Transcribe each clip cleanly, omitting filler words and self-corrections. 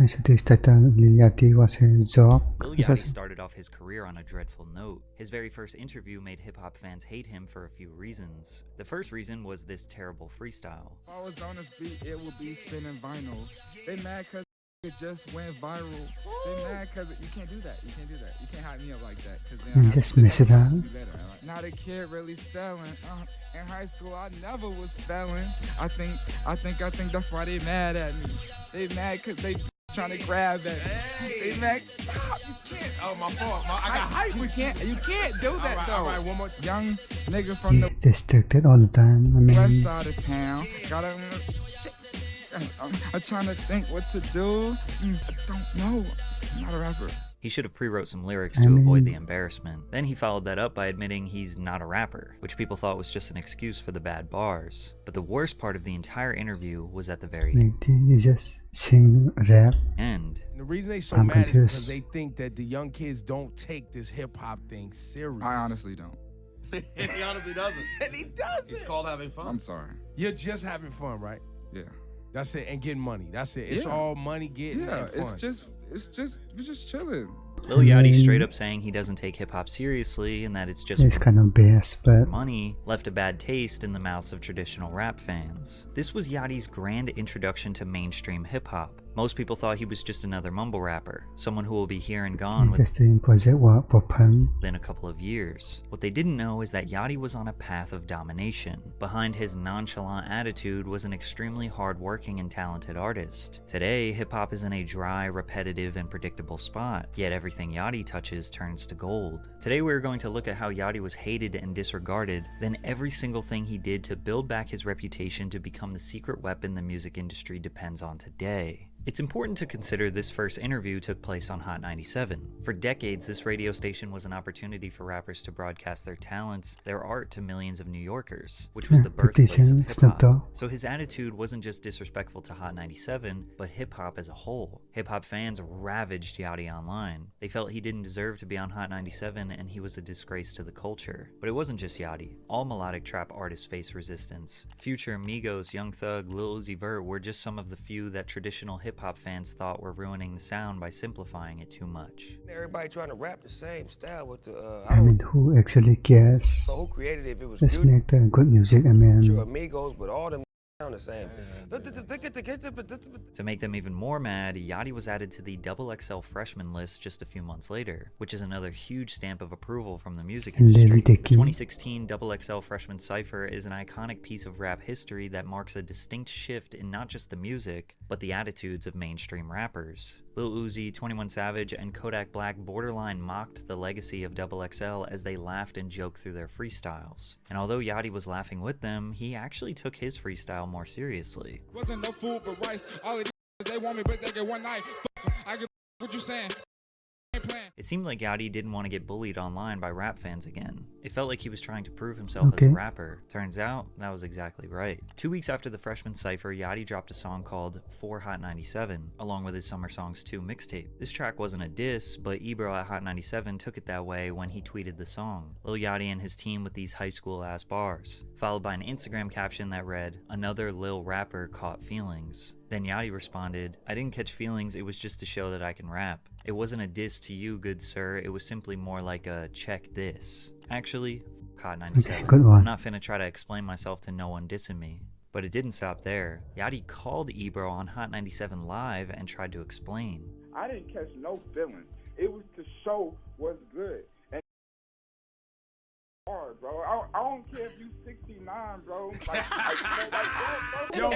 So this title, Lil Yachty, was a joke. Lil Yachty started off his career on a dreadful note. His very first interview made hip-hop fans hate him for a few reasons. The first reason was this terrible freestyle. If I was on this beat, it would be spinning vinyl. They mad cause it just went viral. They mad cause you can't do that. You can't do that. You can't hype me up like that. Cause then Just mess it up. Not a kid really selling. In high school, I never was felling. I think that's why they mad at me. They mad cause they trying to grab at me. Hey. They mad. Stop. You can't. Oh, my fault. I got hype. You can't do that though. All right, one more. Young nigga from the distracted all the time. I west mean, side of town. I'm trying to think what to do. I don't know. I'm not a rapper. He should have pre-wrote some lyrics to avoid the embarrassment. Then he followed that up by admitting he's not a rapper, which people thought was just an excuse for the bad bars. But the worst part of the entire interview was at the very you just sing rap. end. And the reason they so I'm mad confused. is because they think that the young kids don't take this hip-hop thing serious. I honestly don't. He honestly doesn't. And he doesn't. It's called having fun. I'm sorry. You're just having fun, right? Yeah. That's it. And getting money. That's it. It's Yeah. all money, getting Yeah. and fun. We're just chilling. Lil Yachty straight up saying he doesn't take hip-hop seriously and that it's just It's kind of best, but money left a bad taste in the mouths of traditional rap fans. This was Yachty's grand introduction to mainstream hip-hop. Most people thought he was just another mumble rapper, someone who will be here and gone just doing project work for fun. within a couple of years. What they didn't know is that Yachty was on a path of domination. Behind his nonchalant attitude was an extremely hard-working and talented artist. Today, hip-hop is in a dry, repetitive, and predictable spot, yet everything Yachty touches turns to gold. Today we're going to look at how Yachty was hated and disregarded, then every single thing he did to build back his reputation to become the secret weapon the music industry depends on today. It's important to consider this first interview took place on Hot 97. For decades, this radio station was an opportunity for rappers to broadcast their talents, their art to millions of New Yorkers, which was the 50 birthplace of Cent, Snoop hip-hop. Dogg. So his attitude wasn't just disrespectful to Hot 97, but hip-hop as a whole. Hip-hop fans ravaged Yachty online. They felt he didn't deserve to be on Hot 97 and he was a disgrace to the culture. But it wasn't just Yachty. All melodic trap artists face resistance. Future, Migos, Young Thug, Lil Uzi Vert were just some of the few that traditional hip-hop fans thought were ruining the sound by simplifying it too much. Everybody trying to rap the same style with the I mean, who actually cares? know who created it, if it was Let's Future make the good music. I mean, or Amigos, but all them sound the same. To make them even more mad, Yachty was added to the XXL freshman list just a few months later, which is another huge stamp of approval from the music industry. Lily The Dicky. 2016 XXL freshman cypher is an iconic piece of rap history that marks a distinct shift in not just the music, but the attitudes of mainstream rappers. Lil Uzi, 21 Savage, and Kodak Black borderline mocked the legacy of XXL as they laughed and joked through their freestyles. And although Yachty was laughing with them, he actually took his freestyle more seriously. Wasn't no food but rice. All it is they want me, but they get one night. I get what you saying. It seemed like Yachty didn't want to get bullied online by rap fans again. It felt like he was trying to prove himself as a rapper. Turns out, that was exactly right. 2 weeks after the freshman cypher, Yachty dropped a song called For Hot 97, along with his Summer Songs 2 mixtape. This track wasn't a diss, but Ebro at Hot 97 took it that way when he tweeted the song. Lil Yachty and his team with these high school ass bars, followed by an Instagram caption that read, "Another Lil rapper caught feelings." Then Yachty responded, "I didn't catch feelings, it was just to show that I can rap. It wasn't a diss to you, good sir, it was simply more like a check this." Actually, Hot 97. good one. I'm not finna try to explain myself to no one dissing me. But it didn't stop there. Yachty called Ebro on Hot 97 Live and tried to explain. I didn't catch no feelings. It was to show what's good. And hard, bro. I don't care if you 69, bro. Yo,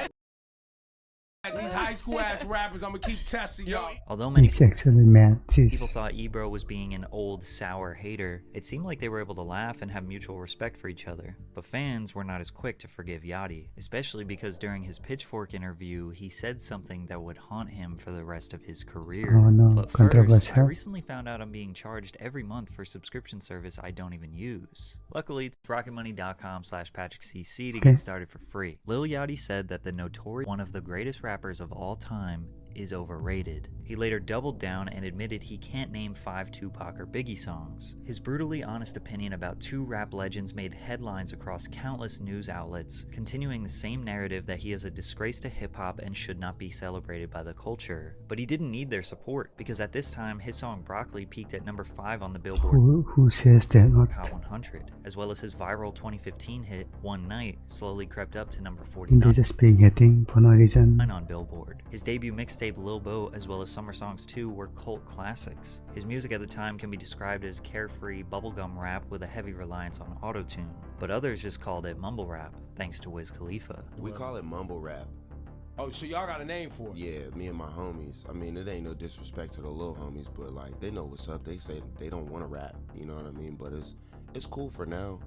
these high school ass rappers, I'm gonna keep testing y'all. Although many it's actually mad. people thought Ebro was being an old, sour hater, it seemed like they were able to laugh and have mutual respect for each other. But fans were not as quick to forgive Yachty, especially because during his Pitchfork interview, he said something that would haunt him for the rest of his career. Oh no, But first, I controversial. recently found out I'm being charged every month for subscription service I don't even use. Luckily, it's rocketmoney.com/Patrickcc to get started for free. Lil Yachty said that the notorious one of the greatest rappers of all time is overrated. He He later doubled down and admitted he can't name 5 Tupac or Biggie songs. His brutally honest opinion about 2 rap legends made headlines across countless news outlets, continuing the same narrative that he is a disgrace to hip-hop and should not be celebrated by the culture. But he didn't need their support, because at this time his song Broccoli peaked at number 5 on the Billboard Who says that not? Hot 100, as well as his viral 2015 hit One Night slowly crept up to number They're 49 just being hating for no reason. on Billboard. His debut mixtape Lil Boat as well as Summer Songs 2 were cult classics. His music at the time can be described as carefree bubblegum rap with a heavy reliance on autotune, but others just called it mumble rap, thanks to Wiz Khalifa. We call it mumble rap. Oh, so y'all got a name for it? Yeah, me and my homies. I mean, it ain't no disrespect to the little homies, but like they know what's up. They say they don't want to rap, you know what I mean? But it's cool for now.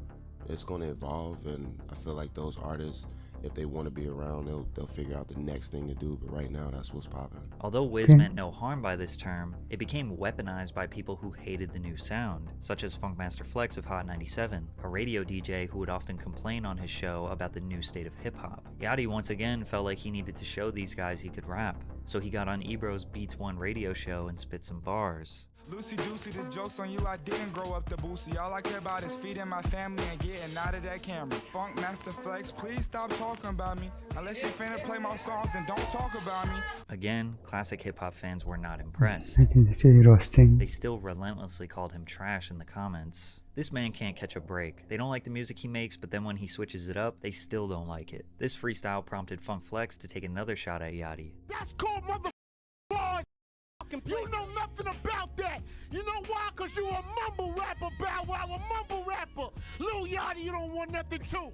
It's gonna evolve, and I feel like those artists, if they want to be around, they'll figure out the next thing to do. But right now, that's what's popping. Although Wiz meant no harm by this term, it became weaponized by people who hated the new sound, such as Funkmaster Flex of Hot 97, a radio DJ who would often complain on his show about the new state of hip-hop. Yachty once again felt like he needed to show these guys he could rap, so he got on Ebro's Beats One radio show and spit some bars. Lucy Doocy, the joke's on you, I didn't grow up the boosie. All I care about is feeding my family and getting out of that camera. Funk Master Flex, please stop talking about me. Unless you finna play my songs, then don't talk about me. Again, classic hip-hop fans were not impressed. I can say roasting. They still relentlessly called him trash in the comments. This man can't catch a break. They don't like the music he makes, but then when he switches it up, they still don't like it. This freestyle prompted Funk Flex to take another shot at Yachty. That's called mother boys. You know nothing about that. You know why? Cause you a mumble rapper, Bow Wow, a mumble rapper. Lil Yachty, you don't want nothing too.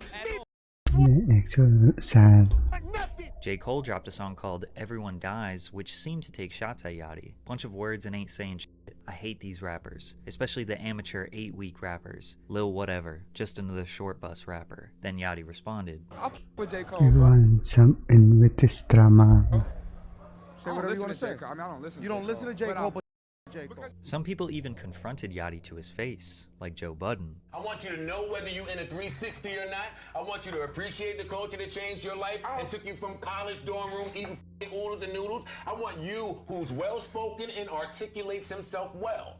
Yeah, actual sad. Nothing. J. Cole dropped a song called Everyone Dies, which seemed to take shots at Yachty. Bunch of words and ain't saying shit. I hate these rappers, especially the amateur 8-week rappers. Lil whatever, just another short bus rapper. Then Yachty responded. I f with J. Cole, bro. Everyone some in with this drama. Say whatever you want to say. I mean, I don't listen. You don't listen to J. Cole, but J. Cole. Some people even confronted Yachty to his face, like Joe Budden. I want you to know whether you're in a 360 or not. I want you to appreciate the culture that changed your life and took you from college dorm rooms eating oodles and noodles. I want you who's well-spoken and articulates himself well.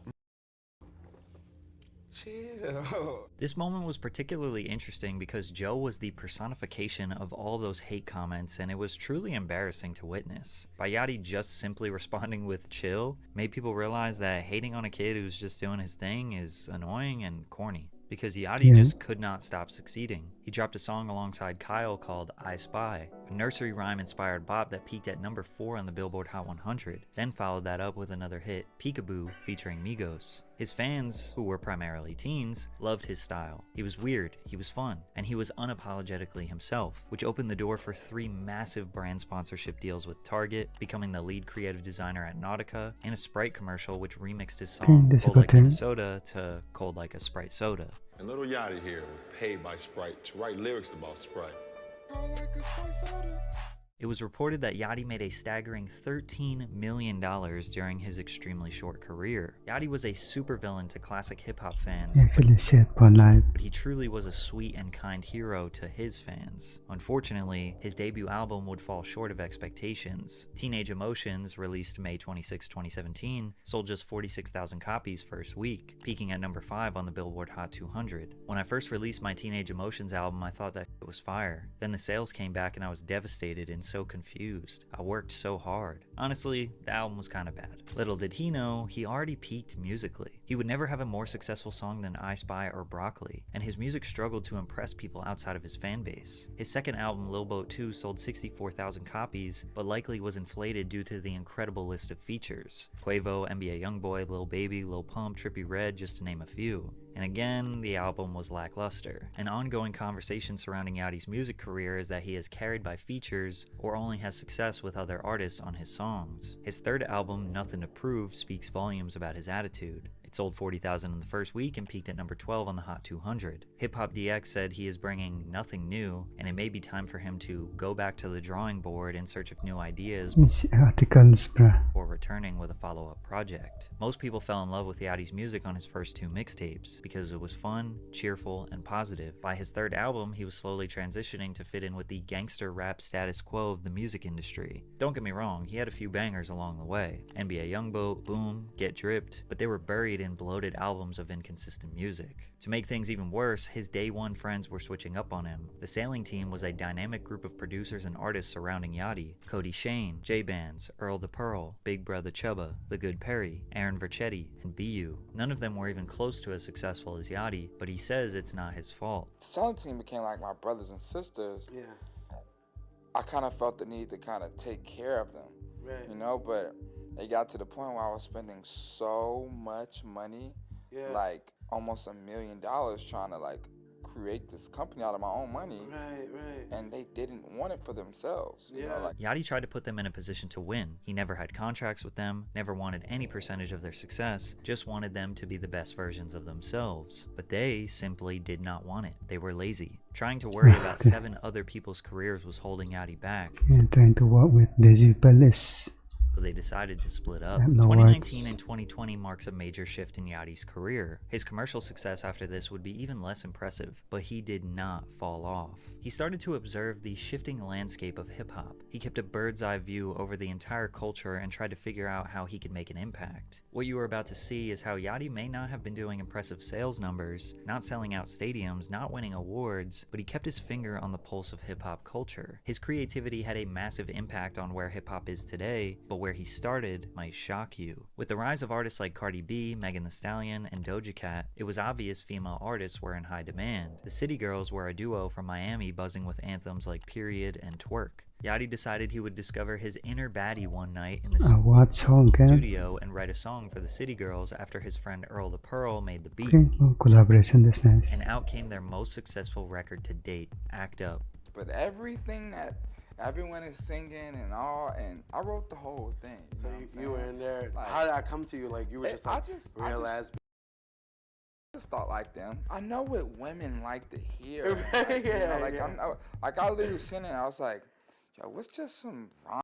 Chill. This moment was particularly interesting because Joe was the personification of all those hate comments, and it was truly embarrassing to witness. By Yachty just simply responding with chill made people realize that hating on a kid who's just doing his thing is annoying and corny. Because Yachty just could not stop succeeding. He dropped a song alongside Kyle called I Spy, a nursery rhyme-inspired bop that peaked at number 4 on the Billboard Hot 100, then followed that up with another hit, Peekaboo, featuring Migos. His fans, who were primarily teens, loved his style. He was weird, he was fun, and he was unapologetically himself, which opened the door for 3 massive brand sponsorship deals with Target, becoming the lead creative designer at Nautica, and a Sprite commercial which remixed his song Cold Like Minnesota to Cold Like a Sprite Soda. And Lil Yachty here was paid by Sprite to write lyrics about Sprite. It was reported that Yachty made a staggering $13 million during his extremely short career. Yachty was a supervillain to classic hip-hop fans, Actually sad for life. but he truly was a sweet and kind hero to his fans. Unfortunately, his debut album would fall short of expectations. Teenage Emotions, released May 26, 2017, sold just 46,000 copies first week, peaking at number 5 on the Billboard Hot 200. When I first released my Teenage Emotions album, I thought that it was fire. Then the sales came back and I was devastated and so confused. I worked so hard. Honestly, the album was kinda bad. Little did he know, he already peaked musically. He would never have a more successful song than I Spy or Broccoli, and his music struggled to impress people outside of his fan base. His second album, Lil Boat 2, sold 64,000 copies, but likely was inflated due to the incredible list of features. Quavo, NBA Youngboy, Lil Baby, Lil Pump, Trippie Redd, just to name a few. And again, the album was lackluster. An ongoing conversation surrounding Yachty's music career is that he is carried by features or only has success with other artists on his songs. His third album, Nothing to Prove, speaks volumes about his attitude. It sold 40,000 in the first week and peaked at number 12 on the Hot 200. Hip Hop DX said he is bringing nothing new, and it may be time for him to go back to the drawing board in search of new ideas articles, bruh. before returning with a follow-up project. Most people fell in love with Yachty's music on his first 2 mixtapes because it was fun, cheerful, and positive. By his third album, he was slowly transitioning to fit in with the gangster rap status quo of the music industry. Don't get me wrong, he had a few bangers along the way. NBA Youngboat, Boom, Get Dripped, but they were buried in bloated albums of inconsistent music. To make things even worse, his day one friends were switching up on him. The Sailing Team was a dynamic group of producers and artists surrounding Yachty: Cody Shane, J-Bands, Earl the Pearl, Big Brother Chubba, The Good Perry, Aaron Verchetti, and BU. None of them were even close to as successful as Yachty, but he says it's not his fault. The Sailing Team became like my brothers and sisters. Yeah. I kind of felt the need to kind of take care of them, Right. you know, but it got to the point where I was spending so much money, Yeah. like almost $1 million trying to like create this company out of my own money. Right, right. And they didn't want it for themselves. You know, Yeah. like, Yachty tried to put them in a position to win. He never had contracts with them, never wanted any percentage of their success, just wanted them to be the best versions of themselves. But they simply did not want it. They were lazy. Trying to worry about 7 other people's careers was holding Yachty back. And trying to work with these people is So they decided to split up. No 2019 words. and 2020 marks a major shift in Yachty's career. His commercial success after this would be even less impressive, but he did not fall off. He started to observe the shifting landscape of hip-hop. He kept a bird's eye view over the entire culture and tried to figure out how he could make an impact. What you are about to see is how Yachty may not have been doing impressive sales numbers, not selling out stadiums, not winning awards, but he kept his finger on the pulse of hip-hop culture. His creativity had a massive impact on where hip-hop is today, but where he started might shock you. With the rise of artists like Cardi B, Megan Thee Stallion, and Doja Cat, it was obvious female artists were in high demand. The City Girls were a duo from Miami buzzing with anthems like Period and Twerk. Yachty decided he would discover his inner baddie one night in the what song, studio and write a song for the City Girls after his friend Earl the Pearl made the beat. Okay, collaboration, that's nice. And out came their most successful record to date, Act Up. but everything that everyone is singing and all, and I wrote the whole thing. So know what I'm you were saying? in there. Like, How did I come to you? Like you were just like real ass. I just thought like them. I know what women like to hear. Right, Like, you know, yeah, like yeah. I literally sitting there, I was like, yo, what's just some rhyme?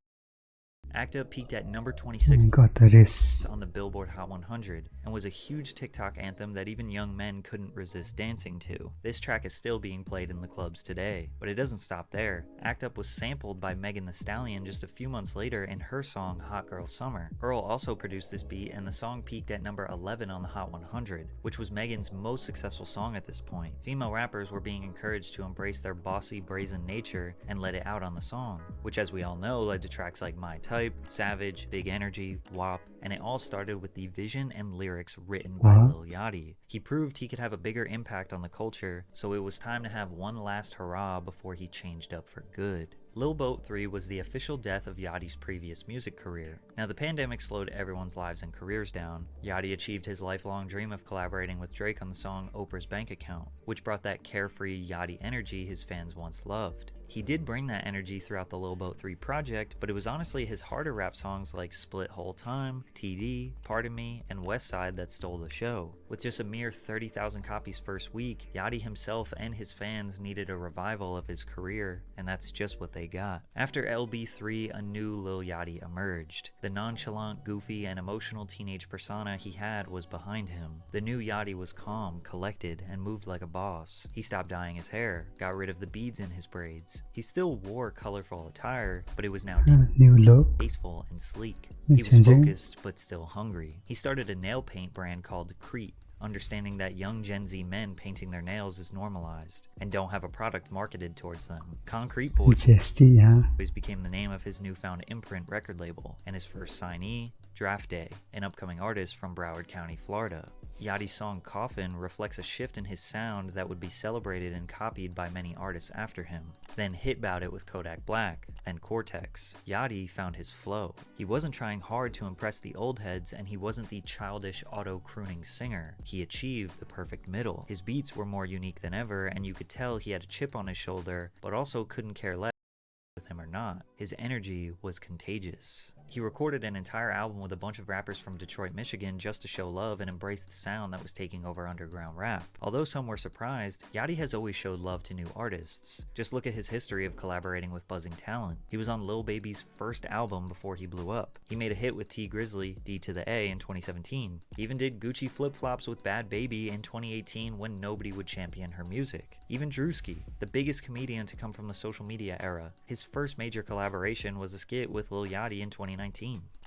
Act Up peaked at number 26 Got the wrist. on the Billboard Hot 100 and was a huge TikTok anthem that even young men couldn't resist dancing to. This track is still being played in the clubs today, but it doesn't stop there. Act Up was sampled by Megan Thee Stallion just a few months later in her song Hot Girl Summer. Earl also produced this beat, and the song peaked at number 11 on the Hot 100, which was Megan's most successful song at this point. Female rappers were being encouraged to embrace their bossy, brazen nature and let it out on the song, which, as we all know, led to tracks like My Type, Savage, Big Energy, WAP, and it all started with the vision and lyrics written by Lil Yachty. He proved he could have a bigger impact on the culture, so it was time to have one last hurrah before he changed up for good. Lil Boat 3 was the official death of Yachty's previous music career. Now, the pandemic slowed everyone's lives and careers down. Yachty achieved his lifelong dream of collaborating with Drake on the song Oprah's Bank Account, which brought that carefree Yachty energy his fans once loved. He did bring that energy throughout the Lil Boat 3 project, but it was honestly his harder rap songs like Split Whole Time, TD, Pardon Me, and Westside that stole the show. With just a mere 30,000 copies first week, Yachty himself and his fans needed a revival of his career, and that's just what they got. After LB3, a new Lil Yachty emerged. The nonchalant, goofy, and emotional teenage persona he had was behind him. The new Yachty was calm, collected, and moved like a boss. He stopped dyeing his hair, got rid of the beads in his braids. He still wore colorful attire, but it was now New look. tasteful and sleek. It's He was changing. focused, but still hungry. He started a nail paint brand called Crete, understanding that young Gen Z men painting their nails is normalized, and don't have a product marketed towards them. Concrete Boys HST, huh? became the name of his newfound imprint record label, and his first signee, Draft Day, an upcoming artist from Broward County, Florida. Yachty's song Coffin reflects a shift in his sound that would be celebrated and copied by many artists after him. Then Hit Bout It with Kodak Black, then Cortex. Yachty found his flow. He wasn't trying hard to impress the old heads, and he wasn't the childish auto-crooning singer. He achieved the perfect middle. His beats were more unique than ever, and you could tell he had a chip on his shoulder, but also couldn't care less with him or not. His energy was contagious. He recorded an entire album with a bunch of rappers from Detroit, Michigan just to show love and embrace the sound that was taking over underground rap. Although some were surprised, Yachty has always showed love to new artists. Just look at his history of collaborating with buzzing talent. He was on Lil Baby's first album before he blew up. He made a hit with T Grizzly, D to the A in 2017. He even did Gucci flip-flops with Bad Baby in 2018 when nobody would champion her music. Even Drewski, the biggest comedian to come from the social media era, his first major collaboration was a skit with Lil Yachty in 2019.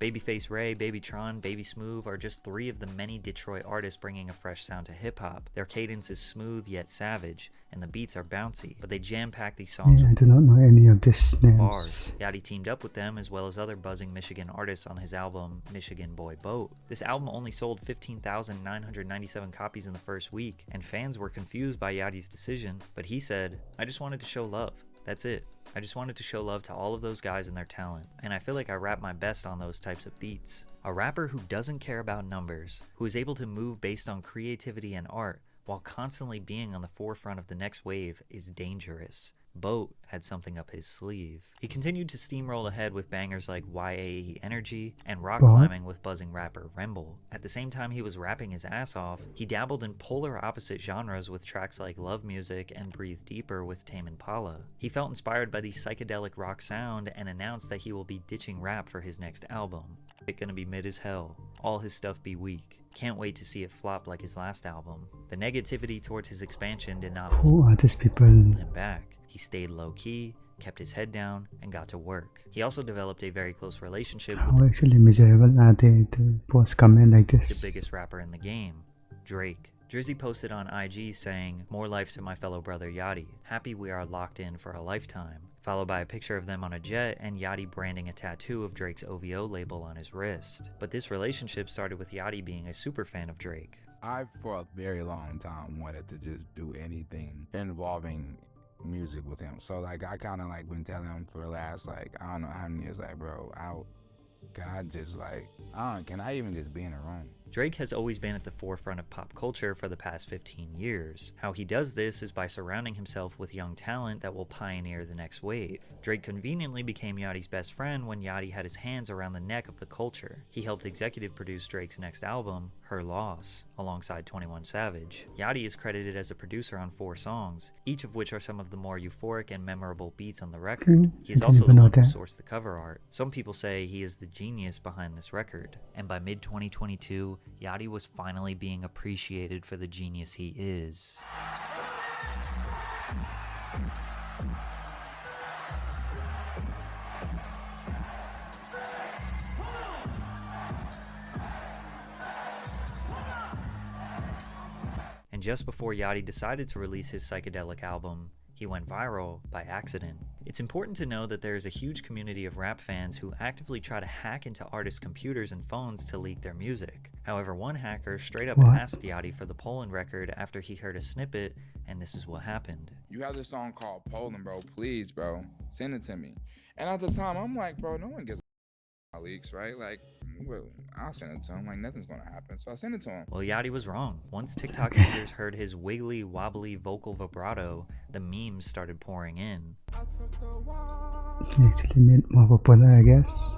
Babyface Ray, Babytron, Baby Smooth are just 3 of the many Detroit artists bringing a fresh sound to hip-hop. Their cadence is smooth yet savage, and the beats are bouncy, but they jam-pack these songs I do not know any of these names. bars. Yachty teamed up with them as well as other buzzing Michigan artists on his album Michigan Boy Boat. This album only sold 15,997 copies in the first week, and fans were confused by Yachty's decision, but he said, "I just wanted to show love. That's it. I just wanted to show love to all of those guys and their talent, and I feel like I rap my best on those types of beats." A rapper who doesn't care about numbers, who is able to move based on creativity and art, while constantly being on the forefront of the next wave is dangerous. Boat had something up his sleeve. He continued to steamroll ahead with bangers like YAE Energy and rock climbing with buzzing rapper Remble. At the same time he was rapping his ass off, he dabbled in polar opposite genres with tracks like Love Music and Breathe Deeper with Tame Impala. He felt inspired by the psychedelic rock sound and announced that he will be ditching rap for his next album. It's gonna be mid as hell. All his stuff be weak. Can't wait to see it flop like his last album. The negativity towards his expansion did not Who are these people? him back. He stayed low-key, kept his head down, and got to work. He also developed a very close relationship with How actually miserable are they to post comment like the this? biggest rapper in the game, Drake. Drizzy posted on IG saying, "More life to my fellow brother Yachty. Happy we are locked in for a lifetime." Followed by a picture of them on a jet and Yachty branding a tattoo of Drake's OVO label on his wrist. But this relationship started with Yachty being a super fan of Drake. I, for a very long time, wanted to just do anything involving music with him. So, like, I kind of, like, been telling him for the last, like, I don't know how many years, like, bro, can I just, like, can I even just be in a room? Drake has always been at the forefront of pop culture for the past 15 years. How he does this is by surrounding himself with young talent that will pioneer the next wave. Drake conveniently became Yachty's best friend when Yachty had his hands around the neck of the culture. He helped executive produce Drake's next album, Her Loss, alongside 21 Savage. Yachty is credited as a producer on 4 songs, each of which are some of the more euphoric and memorable beats on the record. He is also the one who sourced the cover art. Some people say he is the genius behind this record. And by mid-2022, Yachty was finally being appreciated for the genius he is. And just before Yachty decided to release his psychedelic album, he went viral by accident. It's important to know that there is a huge community of rap fans who actively try to hack into artists' computers and phones to leak their music. However, one hacker straight up asked Yachty for the Poland record after he heard a snippet, and this is what happened. You have this song called Poland, bro. Please, bro, send it to me. And at the time, I'm like, bro, no one gets leaks, right? Like, well, I'll send it to him. Like, nothing's gonna happen. So I sent it to him. Well, Yachty was wrong. Once TikTok users heard his wiggly, wobbly vocal vibrato, the memes started pouring in. He actually made more popular, I guess.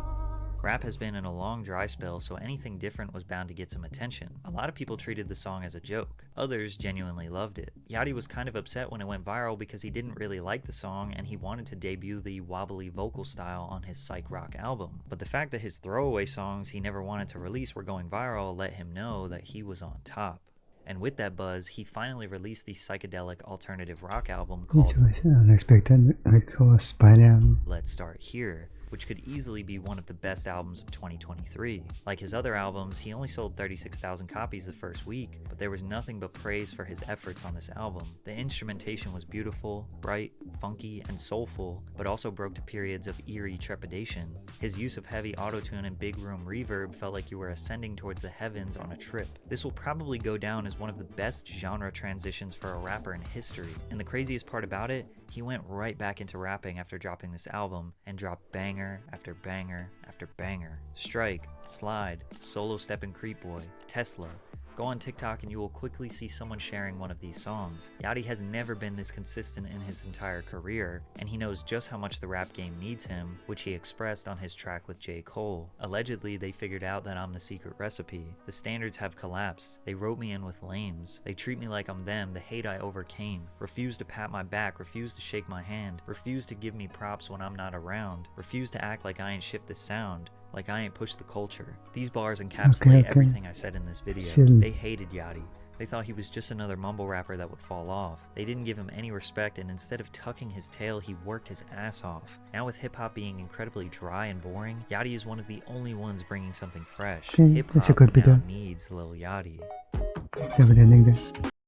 Rap has been in a long dry spell, so anything different was bound to get some attention. A lot of people treated the song as a joke. Others genuinely loved it. Yachty was kind of upset when it went viral because he didn't really like the song and he wanted to debut the wobbly vocal style on his psych rock album. But the fact that his throwaway songs he never wanted to release were going viral let him know that he was on top. And with that buzz, he finally released the psychedelic alternative rock album called Which was unexpected because by then Let's Start Here, which could easily be one of the best albums of 2023. Like his other albums, he only sold 36,000 copies the first week, but there was nothing but praise for his efforts on this album. The instrumentation was beautiful, bright, funky, and soulful, but also broke to periods of eerie trepidation. His use of heavy autotune and big room reverb felt like you were ascending towards the heavens on a trip. This will probably go down as one of the best genre transitions for a rapper in history. And the craziest part about it, he went right back into rapping after dropping this album and dropped banger after banger after banger. Strike, Slide, Solo Step and Creep Boy, Tesla, Go on TikTok and you will quickly see someone sharing one of these songs. Yachty has never been this consistent in his entire career, and he knows just how much the rap game needs him, which he expressed on his track with J. Cole. Allegedly, they figured out that I'm the secret recipe. The standards have collapsed. They wrote me in with lames. They treat me like I'm them, the hate I overcame. Refuse to pat my back, refuse to shake my hand, refuse to give me props when I'm not around, refuse to act like I ain't shift the sound, like I ain't pushed the culture. These bars encapsulate everything I said in this video. They hated Yachty. They thought he was just another mumble rapper that would fall off. They didn't give him any respect, and instead of tucking his tail, he worked his ass off. Now with hip-hop being incredibly dry and boring, Yachty is one of the only ones bringing something fresh. Hip-hop now needs Lil Yachty.